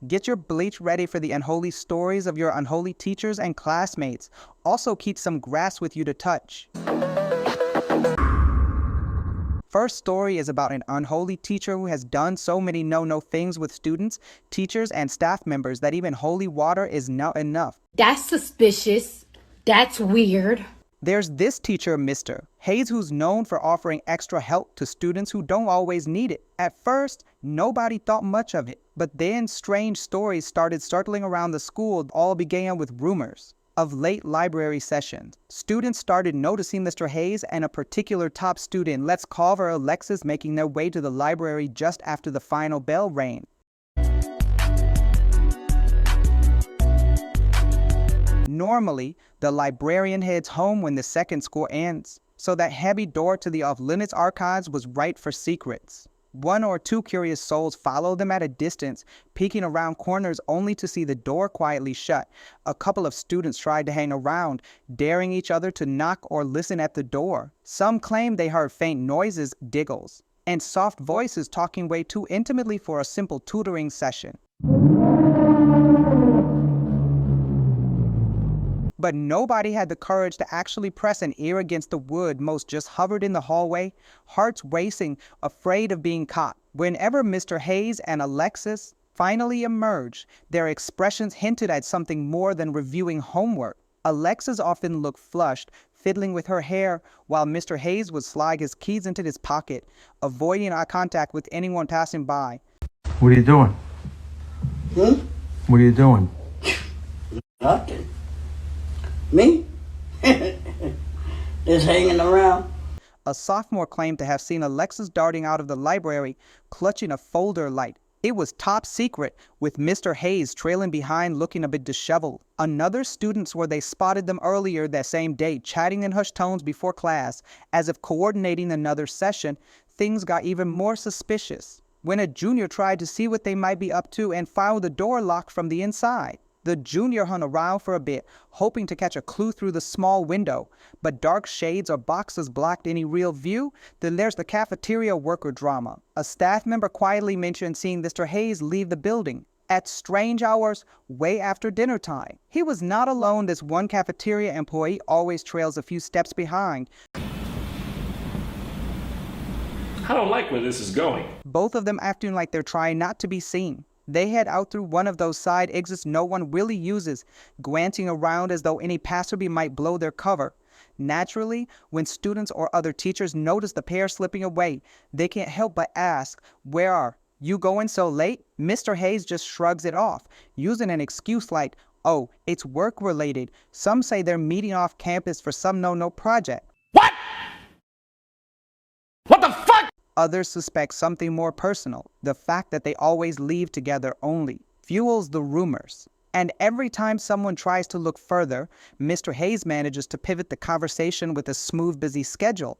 Get your bleach ready for the unholy stories of your unholy teachers and classmates. Also keep some grass with you to touch. First story is about an unholy teacher who has done so many no-no things with students, teachers, and staff members that even holy water is not enough. That's suspicious. That's weird. There's this teacher, Mr. Hayes, who's known for offering extra help to students who don't always need it. At first, nobody thought much of it, but then strange stories started circling around the school. All began with rumors of late library sessions. Students started noticing Mr. Hayes and a particular top student, let's call her Alexis, making their way to the library just after the final bell rang. Normally, the librarian heads home when the second score ends, so that heavy door to the off-limits archives was right for secrets. One or two curious souls followed them at a distance, peeking around corners only to see the door quietly shut. A couple of students tried to hang around, daring each other to knock or listen at the door. Some claimed they heard faint noises, giggles, and soft voices talking way too intimately for a simple tutoring session. But nobody had the courage to actually press an ear against the wood. Most just hovered in the hallway, hearts racing, afraid of being caught. Whenever Mr. Hayes and Alexis finally emerged, their expressions hinted at something more than reviewing homework. Alexis often looked flushed, fiddling with her hair, while Mr. Hayes would slide his keys into his pocket, avoiding eye contact with anyone passing by. What are you doing? What are you doing? Nothing. Me? Just hanging around. A sophomore claimed to have seen Alexis darting out of the library, clutching a folder light. It was top secret, with Mr. Hayes trailing behind looking a bit disheveled. Another student swore they spotted them earlier that same day, chatting in hushed tones before class, as if coordinating another session. Things got even more suspicious when a junior tried to see what they might be up to and found the door locked from the inside. The junior hung around for a bit, hoping to catch a clue through the small window, but dark shades or boxes blocked any real view. Then there's the cafeteria worker drama. A staff member quietly mentioned seeing Mr. Hayes leave the building at strange hours, way after dinner time. He was not alone. This one cafeteria employee always trails a few steps behind. I don't like where this is going. Both of them acting like they're trying not to be seen. They head out through one of those side exits no one really uses, glancing around as though any passerby might blow their cover. Naturally, when students or other teachers notice the pair slipping away, they can't help but ask, "Where are you going so late?" Mr. Hayes just shrugs it off, using an excuse like, "Oh, it's work-related." Some say they're meeting off campus for some no-no project. What? What the fuck? Others suspect something more personal. The fact that they always leave together only fuels the rumors. And every time someone tries to look further, Mr. Hayes manages to pivot the conversation with a smooth, busy schedule,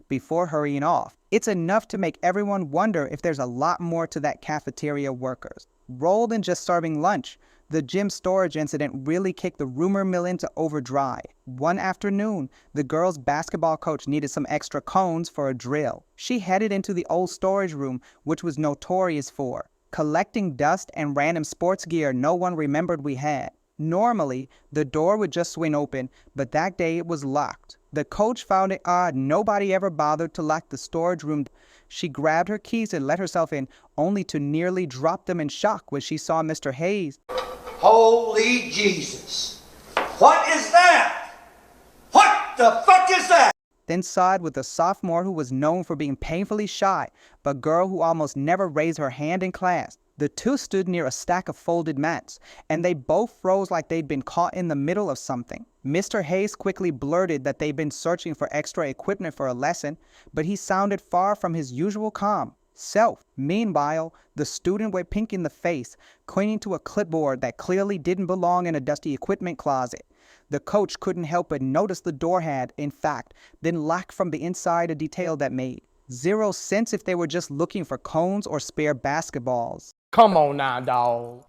before hurrying off. It's enough to make everyone wonder if there's a lot more to that cafeteria workers role than just serving lunch. The gym storage incident really kicked the rumor mill into overdrive. One afternoon, the girls' basketball coach needed some extra cones for a drill. She headed into the old storage room, which was notorious for collecting dust and random sports gear no one remembered we had. Normally, the door would just swing open, but that day it was locked. The coach found it odd nobody ever bothered to lock the storage room. She grabbed her keys and let herself in, only to nearly drop them in shock when she saw Mr. Hayes. Holy Jesus. What is that? What the fuck is that? Then sighed with a sophomore who was known for being painfully shy, but girl who almost never raised her hand in class. The two stood near a stack of folded mats, and they both froze like they'd been caught in the middle of something. Mr. Hayes quickly blurted that they'd been searching for extra equipment for a lesson, but he sounded far from his usual calm self. Meanwhile, the student went pink in the face, clinging to a clipboard that clearly didn't belong in a dusty equipment closet. The coach couldn't help but notice the door had, in fact, been locked from the inside, a detail that made zero sense if they were just looking for cones or spare basketballs. Come on now, dawg.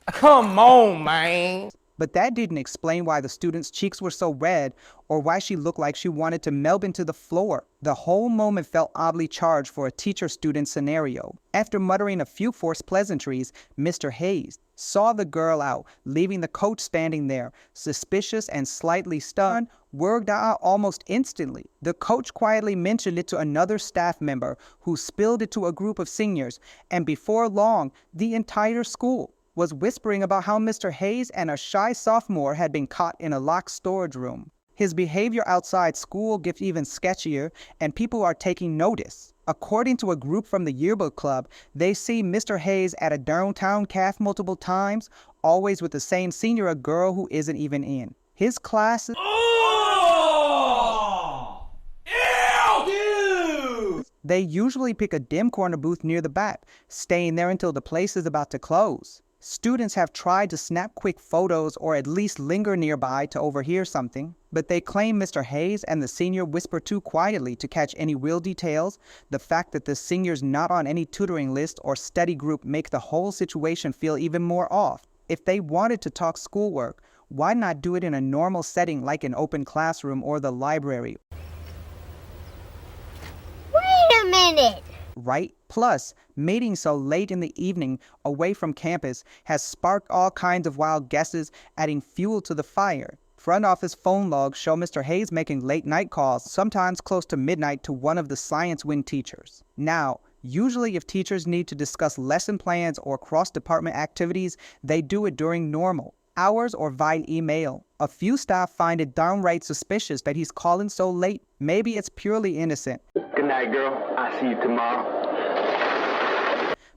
Come on, man. But that didn't explain why the student's cheeks were so red or why she looked like she wanted to melt into the floor. The whole moment felt oddly charged for a teacher-student scenario. After muttering a few forced pleasantries, Mr. Hayes saw the girl out, leaving the coach standing there, suspicious and slightly stunned. Word got out almost instantly. The coach quietly mentioned it to another staff member who spilled it to a group of seniors, and before long, the entire school was whispering about how Mr. Hayes and a shy sophomore had been caught in a locked storage room. His behavior outside school gets even sketchier, and people are taking notice. According to a group from the yearbook club, they see Mr. Hayes at a downtown cafe multiple times, always with the same senior, a girl who isn't even in his class. Oh! Ew! They usually pick a dim corner booth near the back, staying there until the place is about to close. Students have tried to snap quick photos or at least linger nearby to overhear something, but they claim Mr. Hayes and the senior whisper too quietly to catch any real details. The fact that the senior's not on any tutoring list or study group make the whole situation feel even more off. If they wanted to talk schoolwork, why not do it in a normal setting like an open classroom or the library? Wait a minute! Right? Plus, meeting so late in the evening away from campus has sparked all kinds of wild guesses, adding fuel to the fire. Front office phone logs show Mr. Hayes making late night calls, sometimes close to midnight, to one of the science wing teachers. Now, usually if teachers need to discuss lesson plans or cross-department activities, they do it during normal hours or via email. A few staff find it downright suspicious that he's calling so late. Maybe it's purely innocent. Good night, girl. I'll see you tomorrow.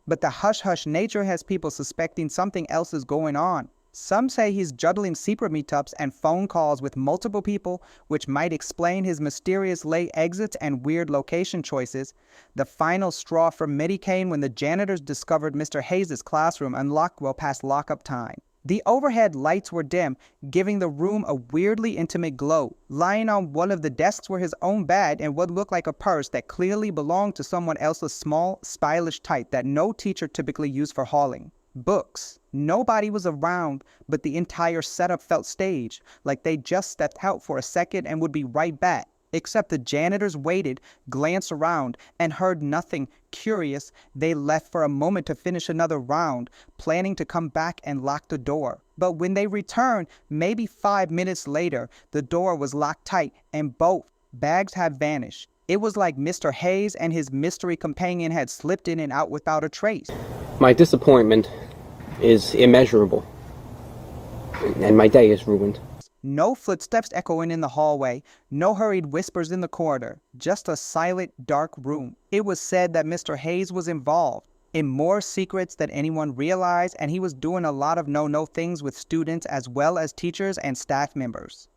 But the hush-hush nature has people suspecting something else is going on. Some say he's juggling secret meetups and phone calls with multiple people, which might explain his mysterious late exits and weird location choices. The final straw for Mitty came when the janitors discovered Mr. Hayes' classroom unlocked well past lockup time. The overhead lights were dim, giving the room a weirdly intimate glow. Lying on one of the desks were his own bag and what looked like a purse that clearly belonged to someone else's small, stylish type that no teacher typically used for hauling. Books. Nobody was around, but the entire setup felt staged, like they just stepped out for a second and would be right back. Except the janitors waited, glanced around, and heard nothing. Curious, they left for a moment to finish another round, planning to come back and lock the door. But when they returned, maybe 5 minutes later, the door was locked tight and both bags had vanished. It was like Mr. Hayes and his mystery companion had slipped in and out without a trace. My disappointment is immeasurable, and my day is ruined. No footsteps echoing in the hallway, no hurried whispers in the corridor, just a silent, dark room. It was said that Mr. Hayes was involved in more secrets than anyone realized, and he was doing a lot of no-no things with students as well as teachers and staff members.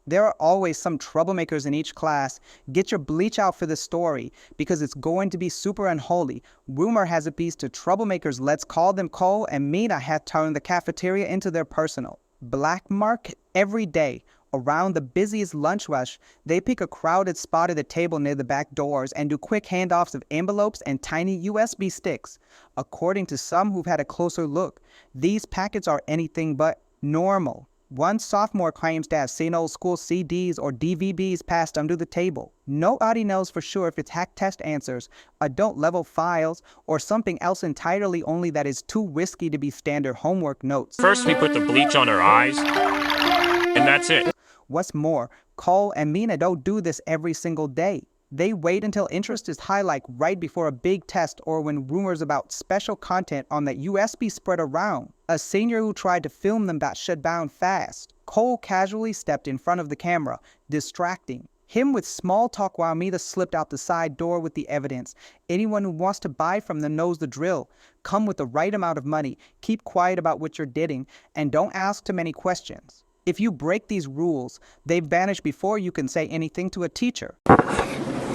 There are always some troublemakers in each class. Get your bleach out for this story, because it's going to be super unholy. Rumor has a piece to troublemakers, let's call them Cole and Mina, have turned the cafeteria into their personal black market. Every day, around the busiest lunch rush, they pick a crowded spot at the table near the back doors and do quick handoffs of envelopes and tiny USB sticks. According to some who've had a closer look, these packets are anything but normal. One sophomore claims to have seen old school CDs or DVDs passed under the table. Nobody knows for sure if it's hack test answers, adult-level files, or something else entirely, only that is too risky to be standard homework notes. First, we put the bleach on her eyes, and that's it. What's more, Cole and Mina don't do this every single day. They wait until interest is high, like right before a big test or when rumors about special content on that USB spread around. A senior who tried to film them got shut down fast. Cole casually stepped in front of the camera, distracting him with small talk while Mina slipped out the side door with the evidence. Anyone who wants to buy from them knows the drill. Come with the right amount of money, keep quiet about what you're getting, and don't ask too many questions. If you break these rules, they vanish before you can say anything to a teacher.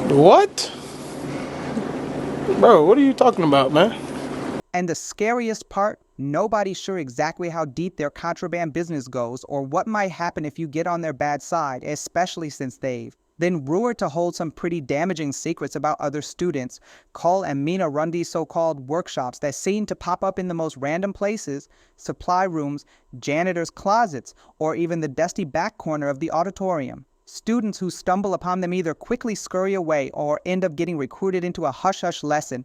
What? Bro, what are you talking about, man? And the scariest part, nobody's sure exactly how deep their contraband business goes or what might happen if you get on their bad side, especially since they've then rumored to hold some pretty damaging secrets about other students. Cole and Mina run these so-called workshops that seem to pop up in the most random places, supply rooms, janitors' closets, or even the dusty back corner of the auditorium. Students who stumble upon them either quickly scurry away or end up getting recruited into a hush-hush lesson.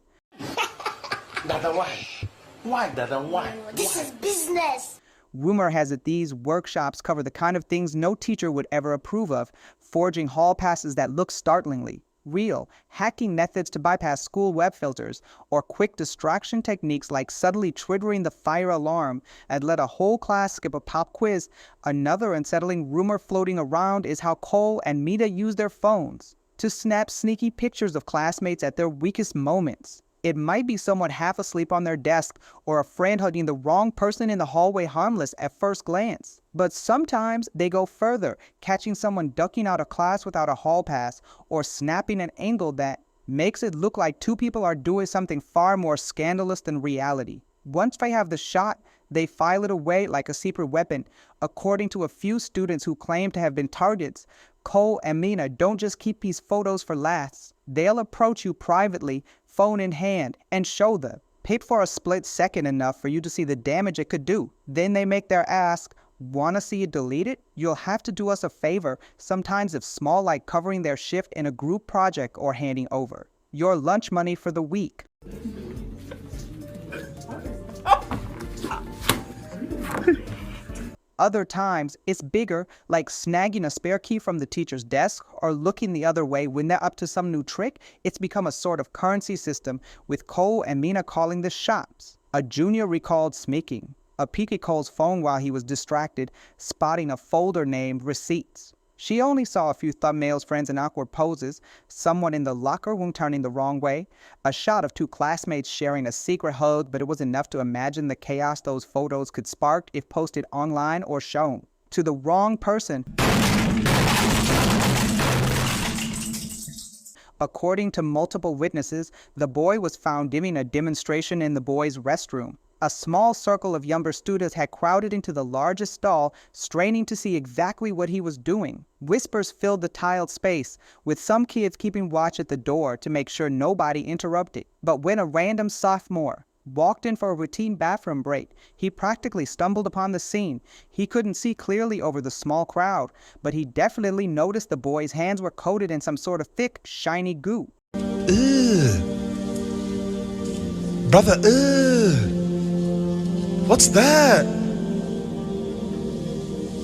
This is business. Rumor has it these workshops cover the kind of things no teacher would ever approve of, forging hall passes that look startlingly real, hacking methods to bypass school web filters, or quick distraction techniques like suddenly triggering the fire alarm and let a whole class skip a pop quiz. Another unsettling rumor floating around is how Cole and Mita use their phones to snap sneaky pictures of classmates at their weakest moments. It might be someone half asleep on their desk or a friend hugging the wrong person in the hallway harmless at first glance. But sometimes they go further, catching someone ducking out of class without a hall pass or snapping an angle that makes it look like two people are doing something far more scandalous than reality. Once they have the shot, they file it away like a secret weapon. According to a few students who claim to have been targets, Cole and Mina don't just keep these photos for laughs. They'll approach you privately, phone in hand, and show them. Paid for a split second enough for you to see the damage it could do. Then they make their ask, wanna see it deleted? You'll have to do us a favor, sometimes if small like covering their shift in a group project or handing over your lunch money for the week. Other times, it's bigger, like snagging a spare key from the teacher's desk or looking the other way when they're up to some new trick. It's become a sort of currency system, with Cole and Mina calling the shots. A junior recalled sneaking a peek at Cole's phone while he was distracted, spotting a folder named Receipts. She only saw a few thumbnails, friends, and awkward poses, someone in the locker room turning the wrong way, a shot of two classmates sharing a secret hug, but it was enough to imagine the chaos those photos could spark if posted online or shown to the wrong person. According to multiple witnesses, the boy was found giving a demonstration in the boys' restroom. A small circle of younger students had crowded into the largest stall, straining to see exactly what he was doing. Whispers filled the tiled space, with some kids keeping watch at the door to make sure nobody interrupted. But when a random sophomore walked in for a routine bathroom break, he practically stumbled upon the scene. He couldn't see clearly over the small crowd, but he definitely noticed the boy's hands were coated in some sort of thick, shiny goo. Ugh. Brother, ugh. What's that?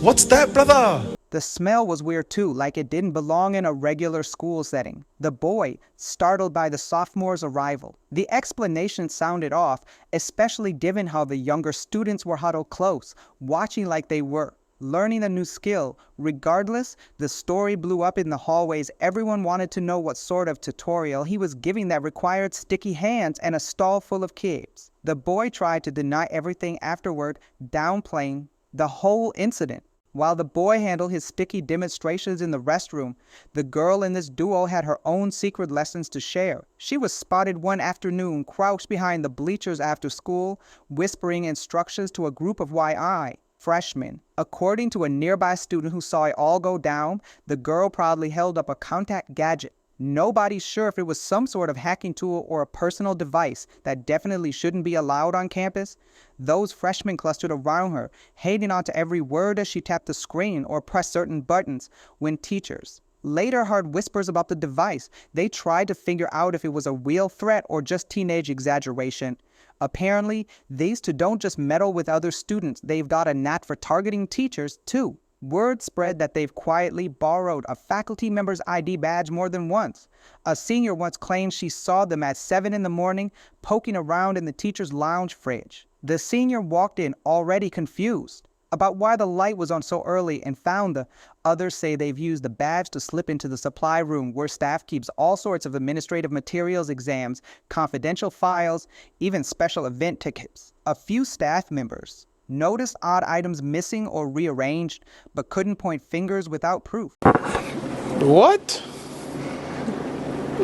What's that, brother? The smell was weird too, like it didn't belong in a regular school setting. The boy, startled by the sophomore's arrival. The explanation sounded off, especially given how the younger students were huddled close, watching like they were learning a new skill. Regardless, the story blew up in the hallways. Everyone wanted to know what sort of tutorial he was giving that required sticky hands and a stall full of kids. The boy tried to deny everything afterward, downplaying the whole incident. While the boy handled his sticky demonstrations in the restroom, the girl in this duo had her own secret lessons to share. She was spotted one afternoon crouched behind the bleachers after school, whispering instructions to a group of YI freshmen. According to a nearby student who saw it all go down, the girl proudly held up a contact gadget. Nobody's sure if it was some sort of hacking tool or a personal device that definitely shouldn't be allowed on campus. Those freshmen clustered around her, hanging on to every word as she tapped the screen or pressed certain buttons. When teachers later heard whispers about the device, they tried to figure out if it was a real threat or just teenage exaggeration. Apparently, these two don't just meddle with other students, they've got a knack for targeting teachers too. Word spread that they've quietly borrowed a faculty member's ID badge more than once. A senior once claimed she saw them at 7 in the morning poking around in the teacher's lounge fridge. The senior walked in already confused about why the light was on so early and found the others say they've used the badge to slip into the supply room where staff keeps all sorts of administrative materials, exams, confidential files, even special event tickets. A few staff members noticed odd items missing or rearranged, but couldn't point fingers without proof. What?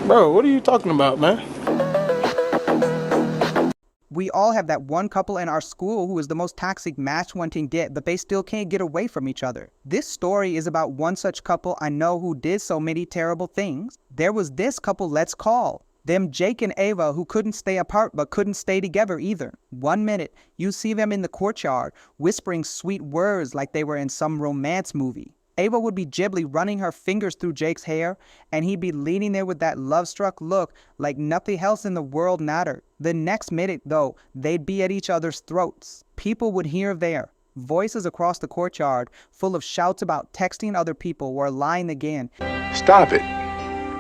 Bro, what are you talking about, man? We all have that one couple in our school who is the most toxic match one can get, but they still can't get away from each other. This story is about one such couple I know who did so many terrible things. There was this couple let's call them Jake and Ava, who couldn't stay apart but couldn't stay together either. One minute, you see them in the courtyard, whispering sweet words like they were in some romance movie. Ava would be gibly running her fingers through Jake's hair, and he'd be leaning there with that love-struck look like nothing else in the world mattered. The next minute, though, they'd be at each other's throats. People would hear there. Voices across the courtyard, full of shouts about texting other people, were lying again. Stop it.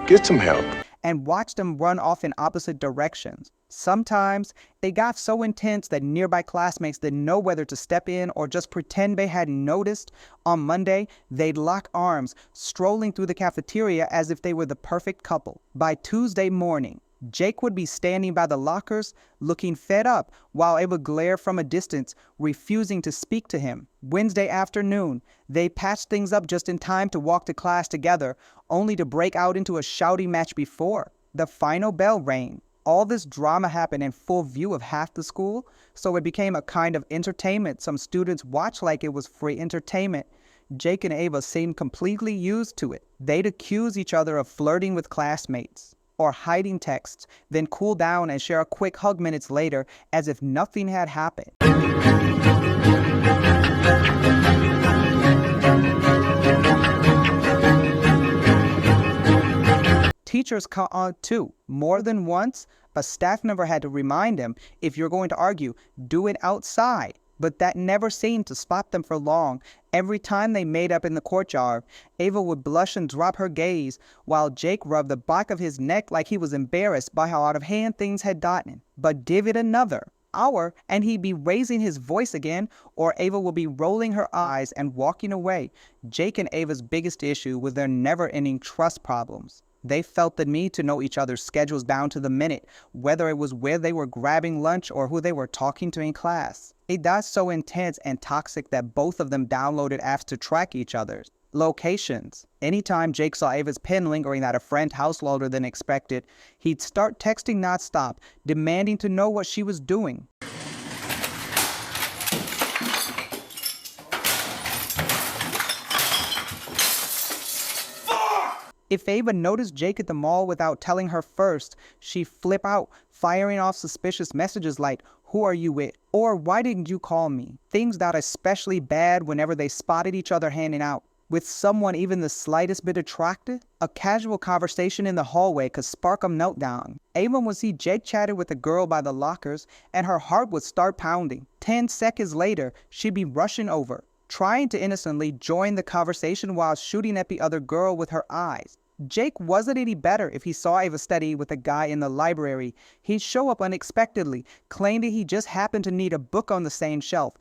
Get some help. And watch them run off in opposite directions. Sometimes, they got so intense that nearby classmates didn't know whether to step in or just pretend they hadn't noticed. On Monday, they'd lock arms, strolling through the cafeteria as if they were the perfect couple. By Tuesday morning, Jake would be standing by the lockers, looking fed up, while Ava glared from a distance, refusing to speak to him. Wednesday afternoon, they patched things up just in time to walk to class together, only to break out into a shouting match before the final bell rang. All this drama happened in full view of half the school, so it became a kind of entertainment some students watched like it was free entertainment. Jake and Ava seemed completely used to it. They'd accuse each other of flirting with classmates or hiding texts, then cool down and share a quick hug minutes later as if nothing had happened. Teachers caught on too. More than once, a staff member had to remind them, if you're going to argue, do it outside. But that never seemed to stop them for long. Every time they made up in the courtyard, Ava would blush and drop her gaze, while Jake rubbed the back of his neck like he was embarrassed by how out of hand things had gotten. But give it another hour, and he'd be raising his voice again, or Ava would be rolling her eyes and walking away. Jake and Ava's biggest issue was their never-ending trust problems. They felt the need to know each other's schedules down to the minute, whether it was where they were grabbing lunch or who they were talking to in class. It got so intense and toxic that both of them downloaded apps to track each other's locations. Anytime Jake saw Ava's pen lingering at a friend's house longer than expected, he'd start texting nonstop, demanding to know what she was doing. If Ava noticed Jake at the mall without telling her first, she'd flip out, firing off suspicious messages like, "Who are you with?" or "Why didn't you call me?" Things got especially bad whenever they spotted each other hanging out with someone even the slightest bit attractive. A casual conversation in the hallway could spark a meltdown. Ava would see Jake chatted with a girl by the lockers, and her heart would start pounding. 10 seconds later, she'd be rushing over, trying to innocently join the conversation while shooting at the other girl with her eyes. Jake wasn't any better if he saw Ava study with a guy in the library. He'd show up unexpectedly, claim that he just happened to need a book on the same shelf.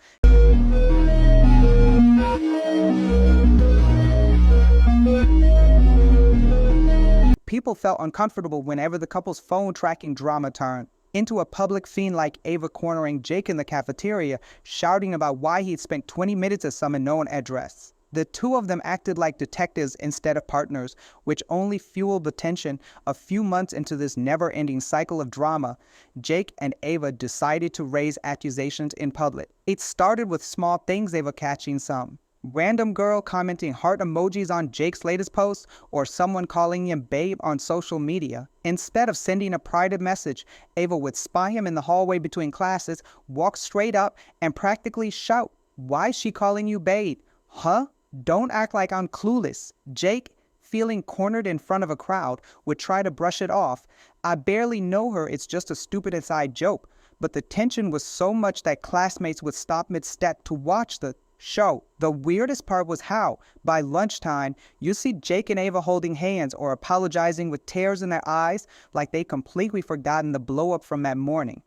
People felt uncomfortable whenever the couple's phone tracking drama turned into a public fiend like Ava cornering Jake in the cafeteria, shouting about why he'd spent 20 minutes at some unknown address. The two of them acted like detectives instead of partners, which only fueled the tension. A few months into this never-ending cycle of drama, Jake and Ava decided to raise accusations in public. It started with small things they were catching some. Random girl commenting heart emojis on Jake's latest post, or someone calling him babe on social media. Instead of sending a private message, Ava would spy him in the hallway between classes, walk straight up, and practically shout, "Why is she calling you babe? Huh? Don't act like I'm clueless." Jake, feeling cornered in front of a crowd, would try to brush it off. "I barely know her, it's just a stupid inside joke." But the tension was so much that classmates would stop mid-step to watch the show. The weirdest part was how, by lunchtime, you see Jake and Ava holding hands or apologizing with tears in their eyes like they completely forgotten the blow-up from that morning.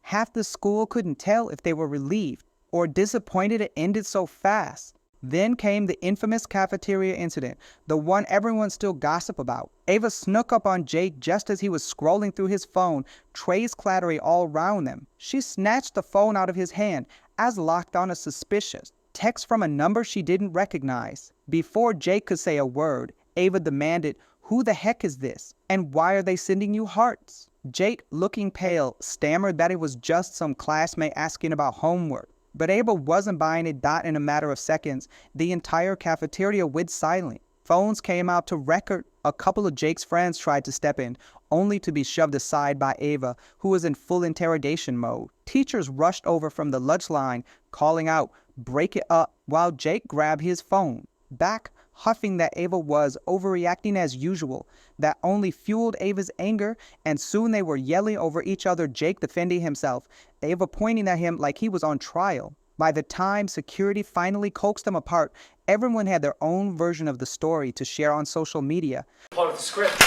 Half the school couldn't tell if they were relieved or disappointed it ended so fast. Then came the infamous cafeteria incident, the one everyone still gossip about. Ava snuck up on Jake just as he was scrolling through his phone, trays clattering all around them. She snatched the phone out of his hand, as locked on as suspicious. text from a number she didn't recognize. Before Jake could say a word, Ava demanded, "Who the heck is this? And why are they sending you hearts?" Jake, looking pale, stammered that it was just some classmate asking about homework. But Ava wasn't buying it. In a matter of seconds, the entire cafeteria went silent. Phones came out to record. A couple of Jake's friends tried to step in, only to be shoved aside by Ava, who was in full interrogation mode. Teachers rushed over from the lunch line, calling out, "Break it up," while Jake grabbed his phone. Back, huffing that Ava was overreacting as usual. That only fueled Ava's anger, and soon they were yelling over each other, Jake defending himself, Ava pointing at him like he was on trial. By the time security finally coaxed them apart, everyone had their own version of the story to share on social media. Part of the script.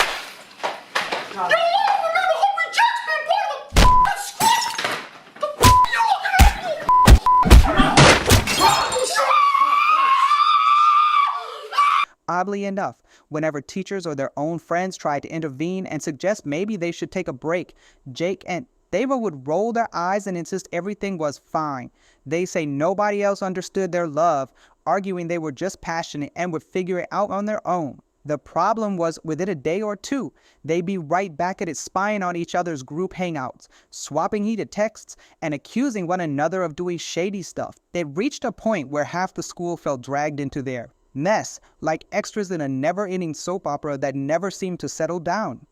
Oddly enough, whenever teachers or their own friends tried to intervene and suggest maybe they should take a break, Jake and Ava would roll their eyes and insist everything was fine. They say nobody else understood their love, arguing they were just passionate and would figure it out on their own. The problem was, within a day or two, they'd be right back at it, spying on each other's group hangouts, swapping heated texts, and accusing one another of doing shady stuff. They reached a point where half the school felt dragged into their mess, like extras in a never-ending soap opera that never seemed to settle down.